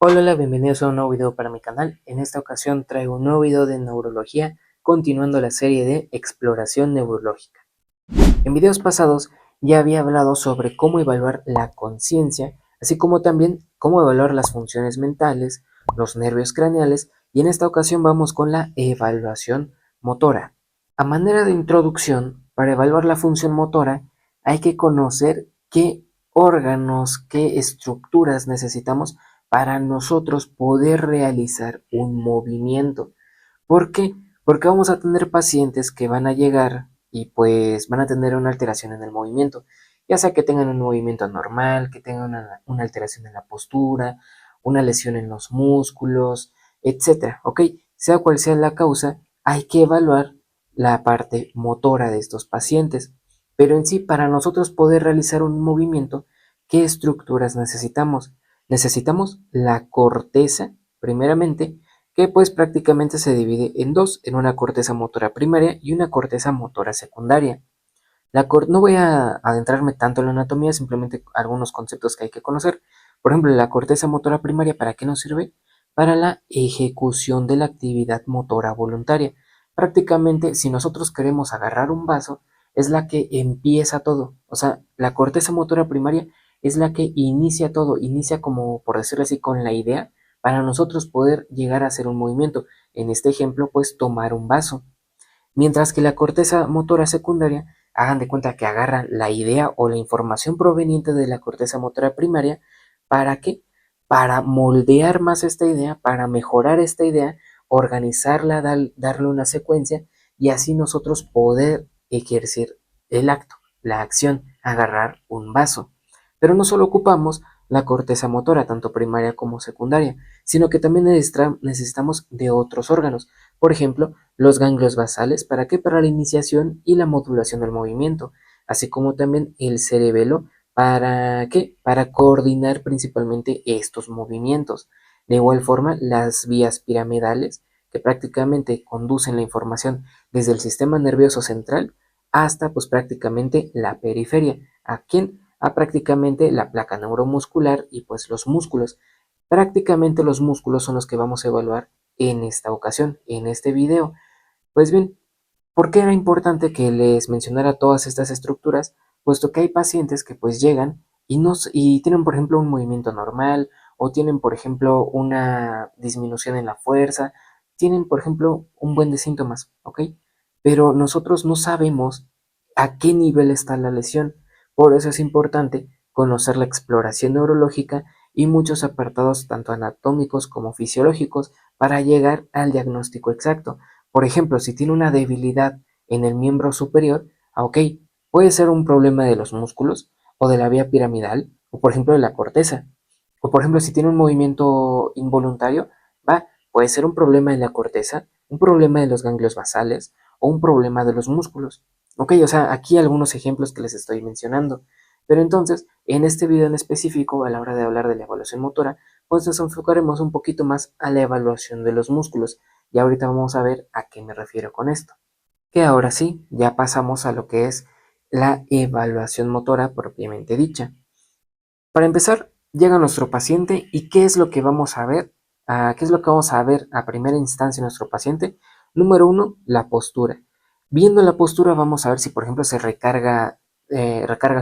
Hola, bienvenidos a un nuevo video para mi canal. En esta ocasión traigo un nuevo video de neurología, continuando la serie de exploración neurológica. En videos pasados ya había hablado sobre cómo evaluar la conciencia, así como también cómo evaluar las funciones mentales, los nervios craneales, y en esta ocasión vamos con la evaluación motora. A manera de introducción, para evaluar la función motora hay que conocer qué órganos, qué estructuras necesitamos para nosotros poder realizar un movimiento. ¿Por qué? Porque vamos a tener pacientes que van a llegar y pues van a tener una alteración en el movimiento, ya sea que tengan un movimiento anormal, que tengan una alteración en la postura, una lesión en los músculos, etcétera, ¿ok? Sea cual sea la causa, hay que evaluar la parte motora de estos pacientes. Pero en sí, para nosotros poder realizar un movimiento, ¿qué estructuras necesitamos? Necesitamos la corteza, primeramente, que pues prácticamente se divide en dos, en una corteza motora primaria y una corteza motora secundaria. No voy a adentrarme tanto en la anatomía, simplemente algunos conceptos que hay que conocer. Por ejemplo, la corteza motora primaria, ¿para qué nos sirve? Para la ejecución de la actividad motora voluntaria. Prácticamente, si nosotros queremos agarrar un vaso, es la que empieza todo. O sea, la corteza motora primaria es la que inicia todo, inicia como, por decirlo así, con la idea para nosotros poder llegar a hacer un movimiento. En este ejemplo, pues tomar un vaso. Mientras que la corteza motora secundaria, hagan de cuenta que agarra la idea o la información proveniente de la corteza motora primaria. ¿Para qué? Para moldear más esta idea, para mejorar esta idea, organizarla, darle una secuencia y así nosotros poder ejercer el acto, la acción, agarrar un vaso. Pero no solo ocupamos la corteza motora, tanto primaria como secundaria, sino que también necesitamos de otros órganos. Por ejemplo, los ganglios basales, ¿para qué? Para la iniciación y la modulación del movimiento, así como también el cerebelo, ¿para qué? Para coordinar principalmente estos movimientos. De igual forma, las vías piramidales, que prácticamente conducen la información desde el sistema nervioso central hasta pues prácticamente la periferia. ¿A quién? A prácticamente la placa neuromuscular y pues los músculos. Prácticamente los músculos son los que vamos a evaluar en esta ocasión, en este video. Pues bien, ¿por qué era importante que les mencionara todas estas estructuras? Puesto que hay pacientes que pues llegan y tienen, por ejemplo, un movimiento normal o tienen, por ejemplo, una disminución en la fuerza, tienen, por ejemplo, un buen de síntomas, ¿ok? Pero nosotros no sabemos a qué nivel está la lesión. Por eso es importante conocer la exploración neurológica y muchos apartados tanto anatómicos como fisiológicos para llegar al diagnóstico exacto. Por ejemplo, si tiene una debilidad en el miembro superior, ok, puede ser un problema de los músculos o de la vía piramidal, o por ejemplo de la corteza. O por ejemplo, si tiene un movimiento involuntario, puede ser un problema de la corteza, un problema de los ganglios basales o un problema de los músculos. Ok, o sea, aquí algunos ejemplos que les estoy mencionando. Pero entonces, en este video en específico, a la hora de hablar de la evaluación motora, pues nos enfocaremos un poquito más a la evaluación de los músculos. Y ahorita vamos a ver a qué me refiero con esto. Que ahora sí, ya pasamos a lo que es la evaluación motora propiamente dicha. Para empezar, llega nuestro paciente y ¿qué es lo que vamos a ver? ¿Qué es lo que vamos a ver a primera instancia en nuestro paciente? Número uno, la postura. Viendo la postura vamos a ver si por ejemplo se recarga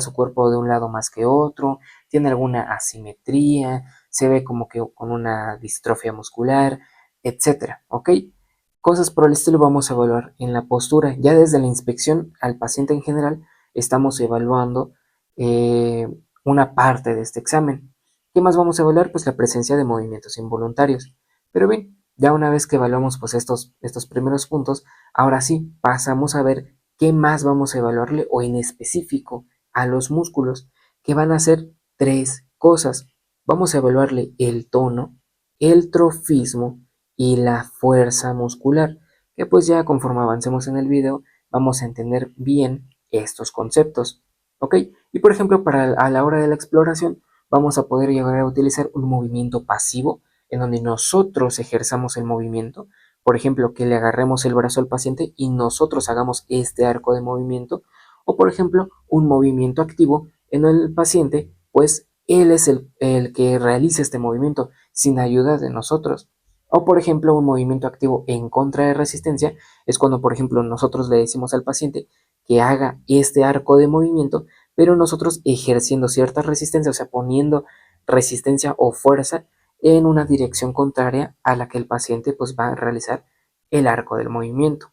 su cuerpo de un lado más que otro, tiene alguna asimetría, se ve como que con una distrofia muscular, etcétera, ¿ok? Cosas por el estilo vamos a evaluar en la postura. Ya desde la inspección al paciente en general estamos evaluando eh, una parte de este examen. ¿Qué más vamos a evaluar? Pues la presencia de movimientos involuntarios. Pero bien, ya una vez que evaluamos pues estos primeros puntos, ahora sí pasamos a ver qué más vamos a evaluarle o en específico a los músculos, que van a ser tres cosas. Vamos a evaluarle el tono, el trofismo y la fuerza muscular, que pues ya conforme avancemos en el video vamos a entender bien estos conceptos. ¿Ok? Y por ejemplo, a la hora de la exploración, vamos a poder llegar a utilizar un movimiento pasivo, en donde nosotros ejerzamos el movimiento. Por ejemplo, que le agarremos el brazo al paciente y nosotros hagamos este arco de movimiento. O por ejemplo, un movimiento activo en el paciente, pues él es el que realiza este movimiento sin ayuda de nosotros. O por ejemplo, un movimiento activo en contra de resistencia es cuando, por ejemplo, nosotros le decimos al paciente que haga este arco de movimiento, pero nosotros ejerciendo cierta resistencia, o sea, poniendo resistencia o fuerza en una dirección contraria a la que el paciente pues va a realizar el arco del movimiento.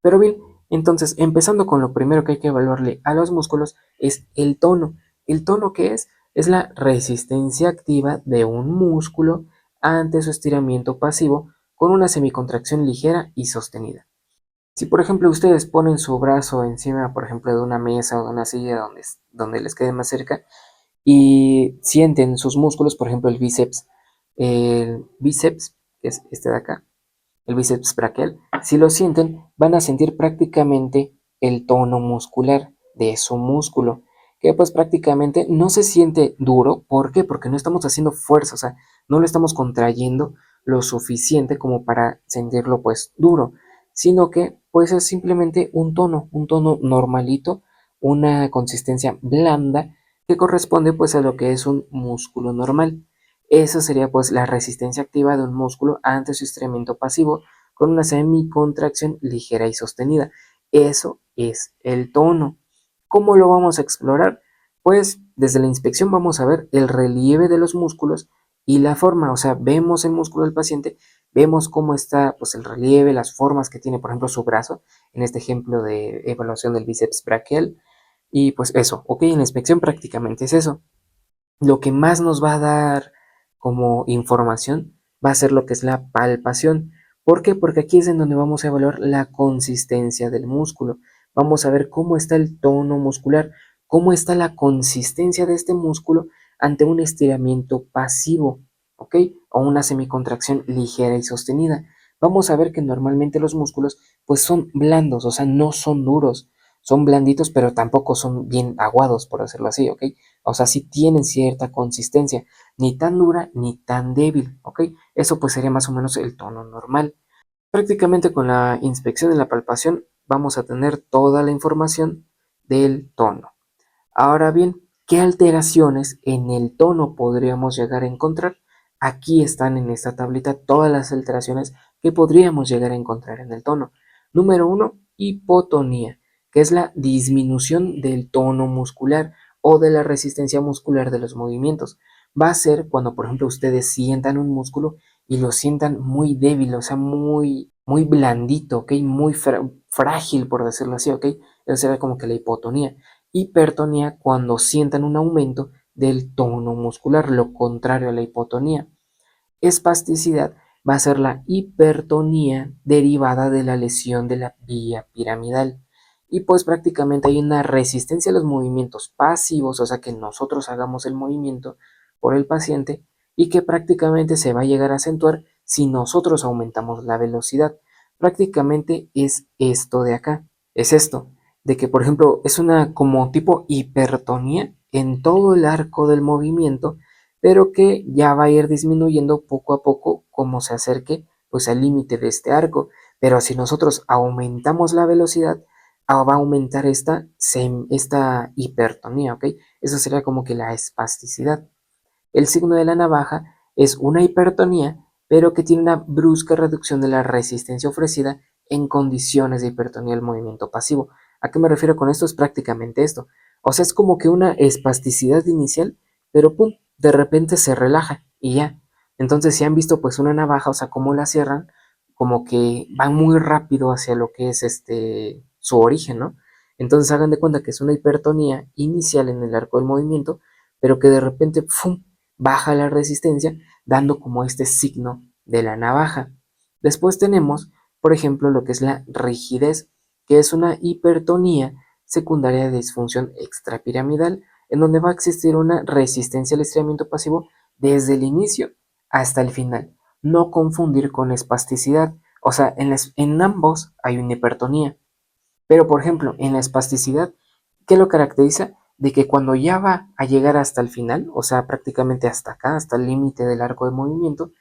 Pero bien, entonces empezando con lo primero que hay que evaluarle a los músculos es el tono. ¿El tono qué es? Es la resistencia activa de un músculo ante su estiramiento pasivo con una semicontracción ligera y sostenida. Si por ejemplo ustedes ponen su brazo encima, por ejemplo, de una mesa o de una silla donde les quede más cerca y sienten sus músculos, por ejemplo el bíceps, que es este de acá, el bíceps braquial, si lo sienten, van a sentir prácticamente el tono muscular de su músculo, que pues prácticamente no se siente duro. ¿Por qué? Porque no estamos haciendo fuerza, o sea, no lo estamos contrayendo lo suficiente como para sentirlo pues duro, sino que pues es simplemente un tono normalito, una consistencia blanda que corresponde pues a lo que es un músculo normal. Eso sería pues la resistencia activa de un músculo ante su estiramiento pasivo con una semicontracción ligera y sostenida. Eso es el tono. ¿Cómo lo vamos a explorar? Pues desde la inspección vamos a ver el relieve de los músculos y la forma, o sea, vemos el músculo del paciente, vemos cómo está pues el relieve, las formas que tiene, por ejemplo, su brazo, en este ejemplo de evaluación del bíceps braquial, y pues eso, ok, en la inspección prácticamente es eso. Lo que más nos va a dar como información va a ser lo que es la palpación. ¿Por qué? Porque aquí es en donde vamos a evaluar la consistencia del músculo. Vamos a ver cómo está el tono muscular, cómo está la consistencia de este músculo ante un estiramiento pasivo, ¿ok? O una semicontracción ligera y sostenida. Vamos a ver que normalmente los músculos pues son blandos, o sea, no son duros, son blanditos, pero tampoco son bien aguados, por decirlo así, ¿ok? O sea, sí tienen cierta consistencia, ni tan dura ni tan débil, ¿ok? Eso pues sería más o menos el tono normal. Prácticamente con la inspección de la palpación vamos a tener toda la información del tono. Ahora bien, ¿qué alteraciones en el tono podríamos llegar a encontrar? Aquí están en esta tablita todas las alteraciones que podríamos llegar a encontrar en el tono. Número uno, hipotonía, que es la disminución del tono muscular o de la resistencia muscular de los movimientos. Va a ser cuando, por ejemplo, ustedes sientan un músculo y lo sientan muy débil, o sea, muy blandito, ¿ok? Muy frágil, por decirlo así, ¿ok? Eso será como que la hipotonía. Hipertonía cuando sientan un aumento del tono muscular, lo contrario a la hipotonía. Espasticidad va a ser la hipertonía derivada de la lesión de la vía piramidal. Y pues prácticamente hay una resistencia a los movimientos pasivos, o sea que nosotros hagamos el movimiento por el paciente y que prácticamente se va a llegar a acentuar si nosotros aumentamos la velocidad. Prácticamente es esto de acá, es esto, de que por ejemplo es una como tipo hipertonía en todo el arco del movimiento, pero que ya va a ir disminuyendo poco a poco como se acerque pues al límite de este arco. Pero si nosotros aumentamos la velocidad, va a aumentar esta hipertonía, ¿ok? Eso sería como que la espasticidad. El signo de la navaja es una hipertonía, pero que tiene una brusca reducción de la resistencia ofrecida en condiciones de hipertonía del movimiento pasivo. ¿A qué me refiero con esto? Es prácticamente esto. O sea, es como que una espasticidad inicial, pero pum, de repente se relaja y ya. Entonces, si han visto pues una navaja, o sea, cómo la cierran, como que van muy rápido hacia lo que es su origen, ¿no? Entonces hagan de cuenta que es una hipertonía inicial en el arco del movimiento, pero que de repente ¡fum! Baja la resistencia, dando como este signo de la navaja. Después tenemos, por ejemplo, lo que es la rigidez, que es una hipertonía secundaria de disfunción extrapiramidal, en donde va a existir una resistencia al estiramiento pasivo desde el inicio hasta el final. No confundir con espasticidad. O sea, en ambos hay una hipertonía. Pero, por ejemplo, en la espasticidad, ¿qué lo caracteriza? De que cuando ya va a llegar hasta el final, o sea, prácticamente hasta acá, hasta el límite del arco de movimiento,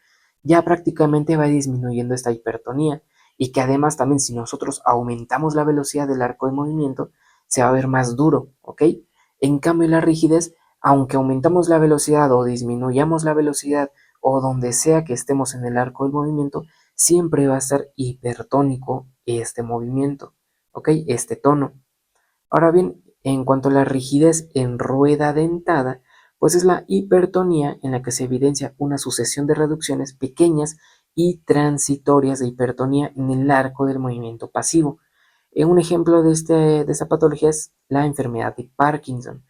ya prácticamente va disminuyendo esta hipertonía. Y que además también si nosotros aumentamos la velocidad del arco de movimiento, se va a ver más duro, ¿ok? En cambio, la rigidez aunque aumentamos la velocidad o disminuyamos la velocidad o donde sea que estemos en el arco del movimiento, siempre va a estar hipertónico este movimiento, ¿ok? Este tono. Ahora bien, en cuanto a la rigidez en rueda dentada, pues es la hipertonía en la que se evidencia una sucesión de reducciones pequeñas y transitorias de hipertonía en el arco del movimiento pasivo. Un ejemplo de esta patología es la enfermedad de Parkinson.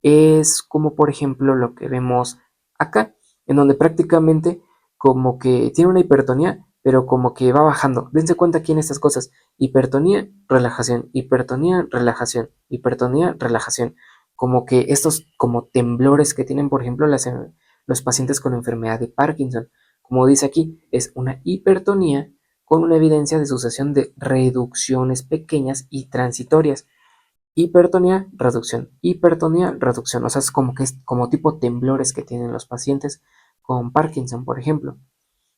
Es como por ejemplo lo que vemos acá, en donde prácticamente como que tiene una hipertonía, pero como que va bajando. Dense cuenta aquí en estas cosas: hipertonía, relajación, hipertonía, relajación, hipertonía, relajación. Como que estos como temblores que tienen, por ejemplo, los pacientes con enfermedad de Parkinson. Como dice aquí, es una hipertonía con una evidencia de sucesión de reducciones pequeñas y transitorias. Hipertonía, reducción. O sea, es como tipo temblores que tienen los pacientes con Parkinson, por ejemplo.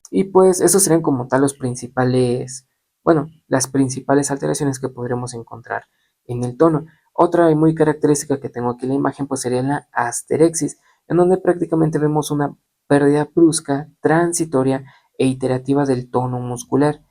Y pues esos serían como tal los principales, bueno, las principales alteraciones que podremos encontrar en el tono. Otra y muy característica que tengo aquí en la imagen pues sería la asterexis, en donde prácticamente vemos una pérdida brusca, transitoria e iterativa del tono muscular.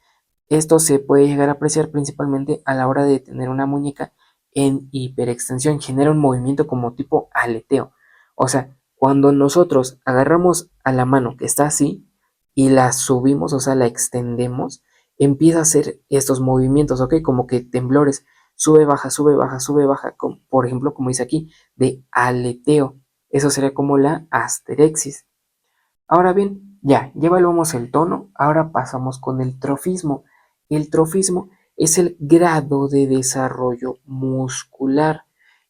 Esto se puede llegar a apreciar principalmente a la hora de tener una muñeca en hiperextensión. Genera un movimiento como tipo aleteo. O sea, cuando nosotros agarramos a la mano que está así y la subimos, o sea, la extendemos, empieza a hacer estos movimientos, ¿ok? Como que temblores. Sube, baja, sube, baja, sube, baja. Por ejemplo, como dice aquí, de aleteo. Eso sería como la asterexis. Ahora bien, ya evaluamos el tono, ahora pasamos con el trofismo. El trofismo es el grado de desarrollo muscular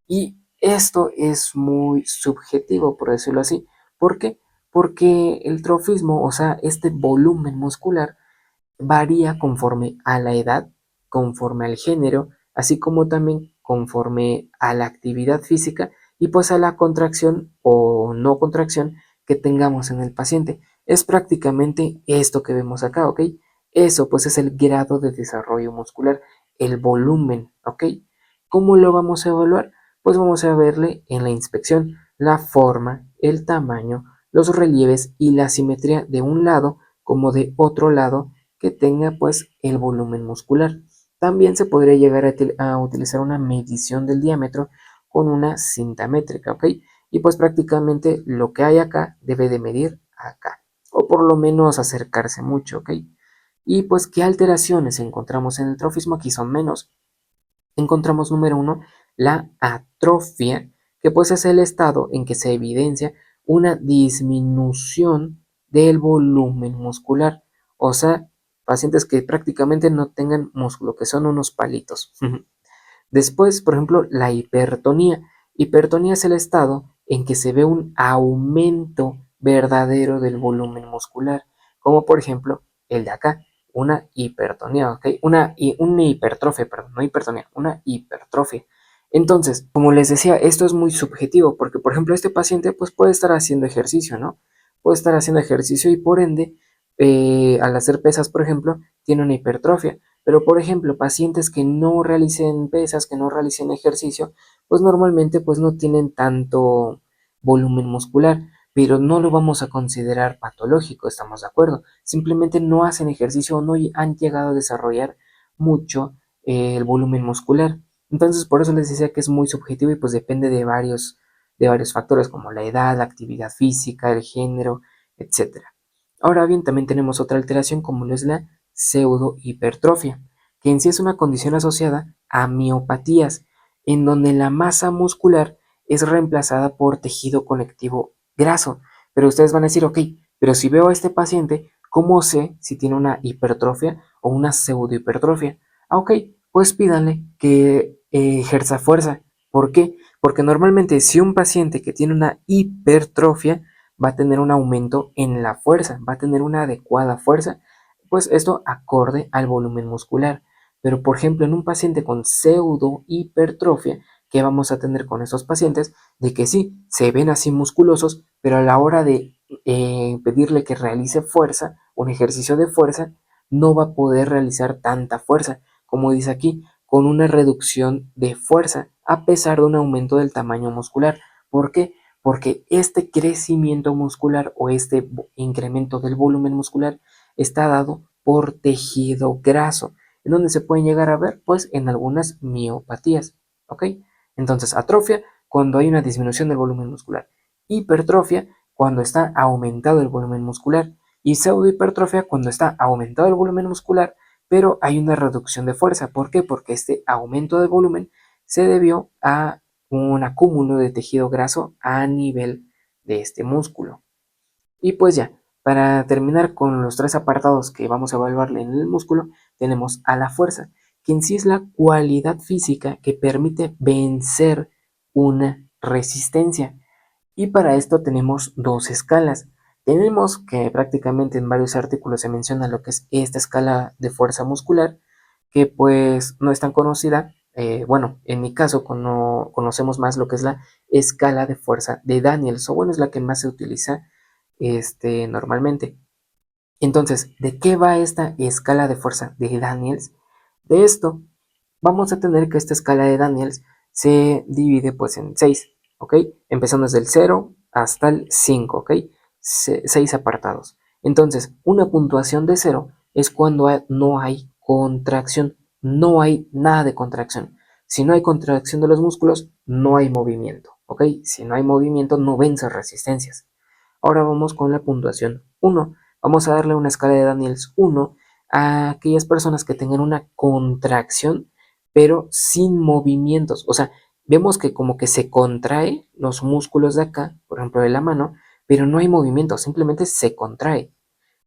y esto es muy subjetivo, por decirlo así. ¿Por qué? Porque el trofismo, o sea, este volumen muscular, varía conforme a la edad, conforme al género, así como también conforme a la actividad física y pues a la contracción o no contracción que tengamos en el paciente. Es prácticamente esto que vemos acá, ¿ok? Eso pues es el grado de desarrollo muscular, el volumen, ¿ok? ¿Cómo lo vamos a evaluar? Pues vamos a verle en la inspección la forma, el tamaño, los relieves y la simetría de un lado como de otro lado que tenga pues el volumen muscular. También se podría llegar a utilizar una medición del diámetro con una cinta métrica, ¿ok? Y pues prácticamente lo que hay acá debe de medir acá, o por lo menos acercarse mucho, ¿ok? Y pues qué alteraciones encontramos en el trofismo, aquí son menos. Encontramos número uno, la atrofia, que pues es el estado en que se evidencia una disminución del volumen muscular, o sea, pacientes que prácticamente no tengan músculo, que son unos palitos. Después, por ejemplo, la hipertonía. Hipertonía es el estado en que se ve un aumento verdadero del volumen muscular, como por ejemplo el de acá, una hipertonía, ¿ok? Una hipertrofia, perdón, no hipertonía, una hipertrofia. Entonces, como les decía, esto es muy subjetivo, porque por ejemplo este paciente pues puede estar haciendo ejercicio, ¿no? Puede estar haciendo ejercicio y por ende, al hacer pesas, por ejemplo, tiene una hipertrofia. Pero, por ejemplo, pacientes que no realicen pesas, que no realicen ejercicio, pues normalmente pues no tienen tanto volumen muscular, pero no lo vamos a considerar patológico, ¿estamos de acuerdo? Simplemente no hacen ejercicio o no han llegado a desarrollar mucho el volumen muscular. Entonces, por eso les decía que es muy subjetivo y pues depende de varios factores como la edad, la actividad física, el género, etcétera. Ahora bien, también tenemos otra alteración como lo es la pseudohipertrofia, que en sí es una condición asociada a miopatías, en donde la masa muscular es reemplazada por tejido conectivo graso. Pero ustedes van a decir, ok, pero si veo a este paciente, ¿cómo sé si tiene una hipertrofia o una pseudohipertrofia? Ah, ok, pues pídanle que ejerza fuerza. ¿Por qué? Porque normalmente si un paciente que tiene una hipertrofia va a tener un aumento en la fuerza, va a tener una adecuada fuerza, pues esto acorde al volumen muscular. Pero por ejemplo, en un paciente con pseudo hipertrofia, ¿qué vamos a tener con estos pacientes? De que sí, se ven así musculosos, pero a la hora de pedirle que realice fuerza, un ejercicio de fuerza, no va a poder realizar tanta fuerza, como dice aquí, con una reducción de fuerza, a pesar de un aumento del tamaño muscular. ¿Por qué? porque este crecimiento muscular o este incremento del volumen muscular está dado por tejido graso. ¿En dónde se pueden llegar a ver? Pues en algunas miopatías, ¿ok? Entonces, atrofia cuando hay una disminución del volumen muscular. Hipertrofia cuando está aumentado el volumen muscular. Y pseudohipertrofia cuando está aumentado el volumen muscular, pero hay una reducción de fuerza. ¿Por qué? Porque este aumento de volumen se debió a un acúmulo de tejido graso a nivel de este músculo. Y pues ya, para terminar con los tres apartados que vamos a evaluarle en el músculo, tenemos a la fuerza, que en sí es la cualidad física que permite vencer una resistencia. Y para esto tenemos dos escalas. Tenemos que prácticamente en varios artículos se menciona lo que es esta escala de fuerza muscular, que pues no es tan conocida. Bueno, en mi caso conocemos más lo que es la escala de fuerza de Daniels, o bueno, es la que más se utiliza normalmente. Entonces, ¿de qué va esta escala de fuerza de Daniels? De esto vamos a tener que esta escala de Daniels se divide pues en 6, ¿ok? Empezando desde el 0 hasta el 5, ¿ok? 6 apartados. Entonces, una puntuación de 0 es cuando no hay contracción, no hay nada de contracción. Si no hay contracción de los músculos, no hay movimiento, ¿ok? Si no hay movimiento, no vence resistencias. Ahora vamos con la puntuación 1. Vamos a darle una escala de Daniels 1 a aquellas personas que tengan una contracción, pero sin movimientos. O sea, vemos que como que se contrae los músculos de acá, por ejemplo de la mano, pero no hay movimiento, simplemente se contrae.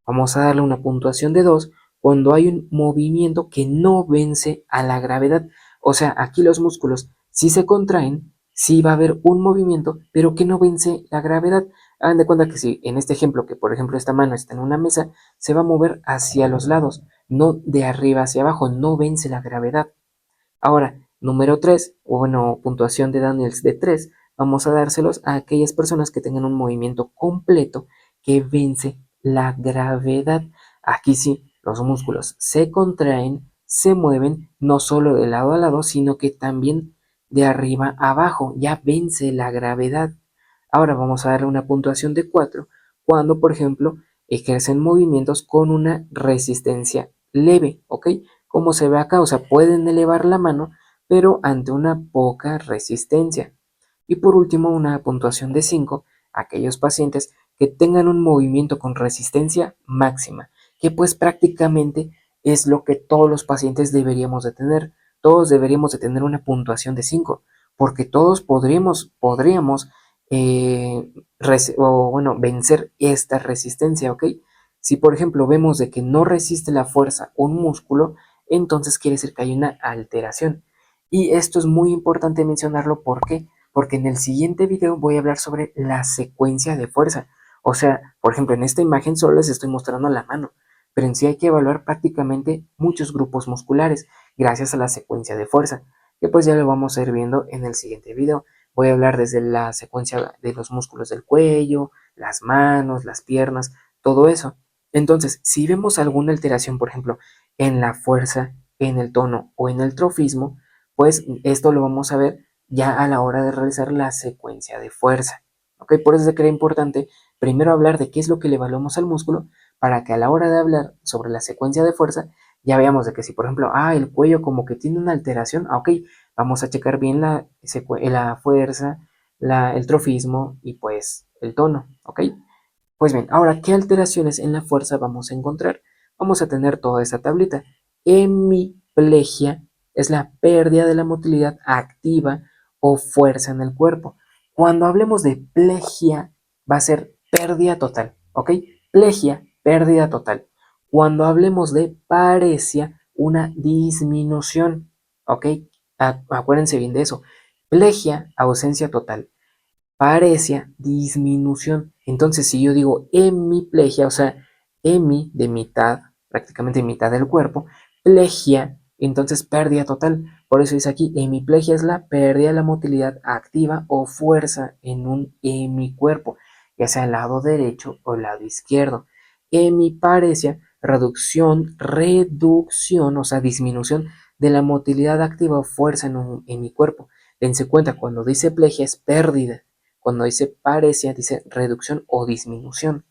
Vamos a darle una puntuación de 2 cuando hay un movimiento que no vence a la gravedad. O sea, aquí los músculos sí se contraen, sí va a haber un movimiento, pero que no vence la gravedad. Hagan de cuenta que si en este ejemplo, que por ejemplo esta mano está en una mesa, se va a mover hacia los lados, no de arriba hacia abajo, no vence la gravedad. Ahora, número 3, o bueno, puntuación de Daniels de 3, vamos a dárselos a aquellas personas que tengan un movimiento completo que vence la gravedad. Aquí sí, los músculos se contraen, se mueven, no solo de lado a lado, sino que también de arriba a abajo, ya vence la gravedad. Ahora vamos a darle una puntuación de 4 cuando, por ejemplo, ejercen movimientos con una resistencia leve, ¿ok? Como se ve acá, o sea, pueden elevar la mano, pero ante una poca resistencia. Y por último, una puntuación de 5, aquellos pacientes que tengan un movimiento con resistencia máxima, que pues prácticamente es lo que todos los pacientes deberíamos de tener. Todos deberíamos de tener una puntuación de 5, porque todos podríamos vencer esta resistencia, ¿ok? Si por ejemplo vemos de que no resiste la fuerza un músculo, entonces quiere decir que hay una alteración. Y esto es muy importante mencionarlo, ¿por qué? Porque en el siguiente video voy a hablar sobre la secuencia de fuerza. O sea, por ejemplo, en esta imagen solo les estoy mostrando la mano, pero en sí hay que evaluar prácticamente muchos grupos musculares gracias a la secuencia de fuerza, que pues ya lo vamos a ir viendo en el siguiente video. Voy a hablar desde la secuencia de los músculos del cuello, las manos, las piernas, todo eso. Entonces, si vemos alguna alteración, por ejemplo, en la fuerza, en el tono o en el trofismo, pues esto lo vamos a ver ya a la hora de realizar la secuencia de fuerza. ¿Ok? Por eso es que era importante primero hablar de qué es lo que le evaluamos al músculo para que a la hora de hablar sobre la secuencia de fuerza ya veamos de que si por ejemplo, el cuello como que tiene una alteración, ok, vamos a checar bien la fuerza, el trofismo y pues el tono, ¿ok? Pues bien, ahora, ¿qué alteraciones en la fuerza vamos a encontrar? Vamos a tener toda esta tablita. Hemiplegia es la pérdida de la motilidad activa o fuerza en el cuerpo. Cuando hablemos de plegia, va a ser pérdida total, ¿ok? Plegia, pérdida total. Cuando hablemos de paresia, una disminución, ¿ok? Acuérdense bien de eso. Plegia, ausencia total. Parecia, disminución. Entonces, si yo digo hemiplegia, o sea, hemi de mitad, prácticamente mitad del cuerpo, plegia, entonces pérdida total. Por eso dice aquí, hemiplegia es la pérdida de la motilidad activa o fuerza en un hemicuerpo, ya sea el lado derecho o el lado izquierdo. Hemiparesia, reducción, o sea, disminución de la motilidad activa o fuerza en un hemicuerpo. Dense cuenta, cuando dice plegia es pérdida. Cuando dice paresia, dice reducción o disminución.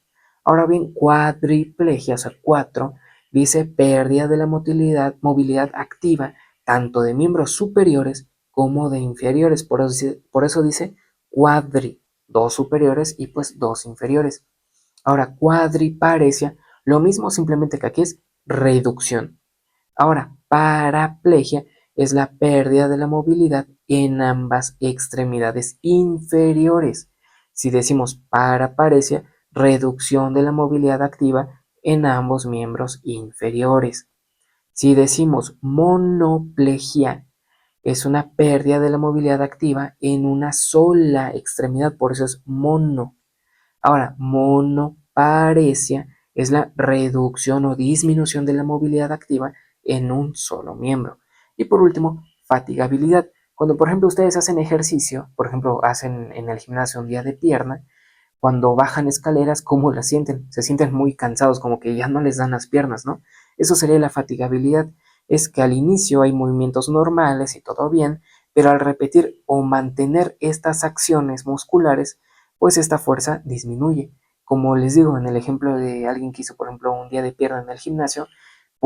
Ahora bien, cuadriplegia, o sea, 4, dice pérdida de la movilidad activa, tanto de miembros superiores como de inferiores. Por eso dice cuadri, dos superiores y pues dos inferiores. Ahora, cuadriparesia, lo mismo, simplemente que aquí es reducción. Ahora, paraplegia es la pérdida de la movilidad en ambas extremidades inferiores. Si decimos paraparesia, reducción de la movilidad activa en ambos miembros inferiores. Si decimos monoplegia, es una pérdida de la movilidad activa en una sola extremidad, por eso es mono. Ahora, monoparesia es la reducción o disminución de la movilidad activa en un solo miembro. Y por último, fatigabilidad. Cuando, por ejemplo, ustedes hacen ejercicio, por ejemplo, hacen en el gimnasio un día de pierna, cuando bajan escaleras, ¿cómo las sienten? Se sienten muy cansados, como que ya no les dan las piernas, ¿no? Eso sería la fatigabilidad. Es que al inicio hay movimientos normales y todo bien, pero al repetir o mantener estas acciones musculares, pues esta fuerza disminuye. Como les digo, en el ejemplo de alguien que hizo, por ejemplo, un día de pierna en el gimnasio,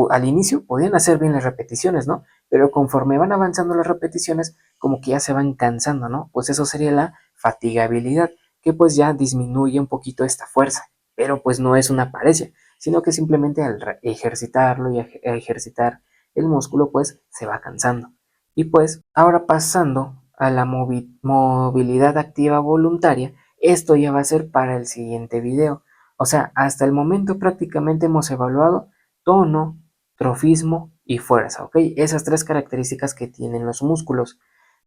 al inicio podían hacer bien las repeticiones, ¿no? Pero conforme van avanzando las repeticiones, como que ya se van cansando, ¿no? Pues eso sería la fatigabilidad, que pues ya disminuye un poquito esta fuerza, pero pues no es una paresia, sino que simplemente al ejercitarlo y ejercitar el músculo, pues se va cansando. Y pues ahora pasando a la movilidad activa voluntaria, esto ya va a ser para el siguiente video. O sea, hasta el momento prácticamente hemos evaluado tono, trofismo y fuerza, ¿ok? Esas tres características que tienen los músculos.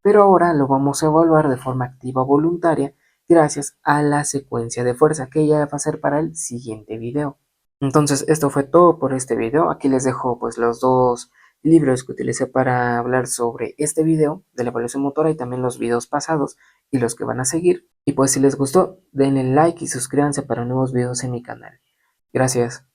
Pero ahora lo vamos a evaluar de forma activa voluntaria gracias a la secuencia de fuerza, que ya va a ser para el siguiente video. Entonces, esto fue todo por este video. Aquí les dejo pues los dos libros que utilicé para hablar sobre este video de la evaluación motora y también los videos pasados y los que van a seguir. Y pues si les gustó, denle like y suscríbanse para nuevos videos en mi canal. Gracias.